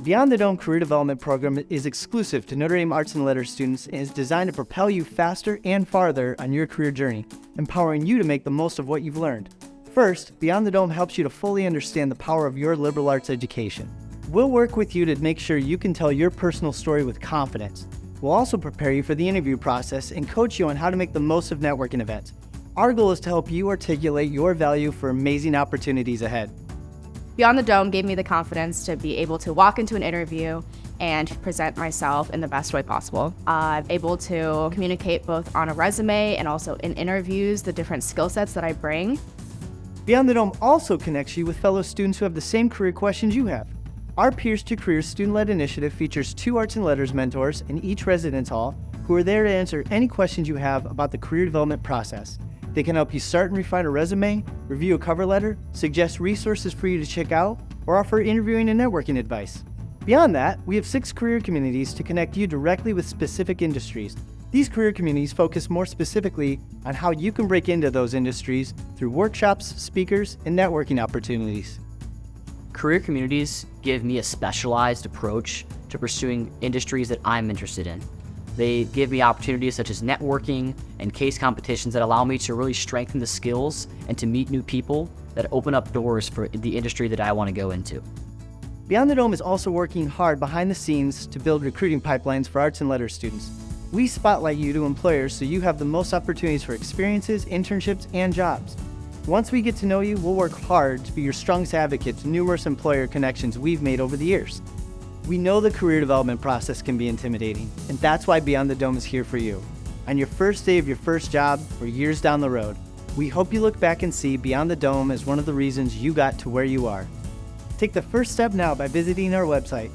The Beyond the Dome Career Development Program is exclusive to Notre Dame Arts and Letters students and is designed to propel you faster and farther on your career journey, empowering you to make the most of what you've learned. First, Beyond the Dome helps you to fully understand the power of your liberal arts education. We'll work with you to make sure you can tell your personal story with confidence. We'll also prepare you for the interview process and coach you on how to make the most of networking events. Our goal is to help you articulate your value for amazing opportunities ahead. Beyond the Dome gave me the confidence to be able to walk into an interview and present myself in the best way possible. I'm able to communicate both on a resume and also in interviews the different skill sets that I bring. Beyond the Dome also connects you with fellow students who have the same career questions you have. Our Peers to Careers student-led initiative features 2 arts and letters mentors in each residence hall who are there to answer any questions you have about the career development process. They can help you start and refine a resume, review a cover letter, suggest resources for you to check out, or offer interviewing and networking advice. Beyond that, we have 6 career communities to connect you directly with specific industries. These career communities focus more specifically on how you can break into those industries through workshops, speakers, and networking opportunities. Career communities give me a specialized approach to pursuing industries that I'm interested in. They give me opportunities such as networking and case competitions that allow me to really strengthen the skills and to meet new people that open up doors for the industry that I want to go into. Beyond the Dome is also working hard behind the scenes to build recruiting pipelines for arts and letters students. We spotlight you to employers so you have the most opportunities for experiences, internships, and jobs. Once we get to know you, we'll work hard to be your strongest advocate to numerous employer connections we've made over the years. We know the career development process can be intimidating, and that's why Beyond the Dome is here for you. On your first day of your first job or years down the road, we hope you look back and see Beyond the Dome as one of the reasons you got to where you are. Take the first step now by visiting our website,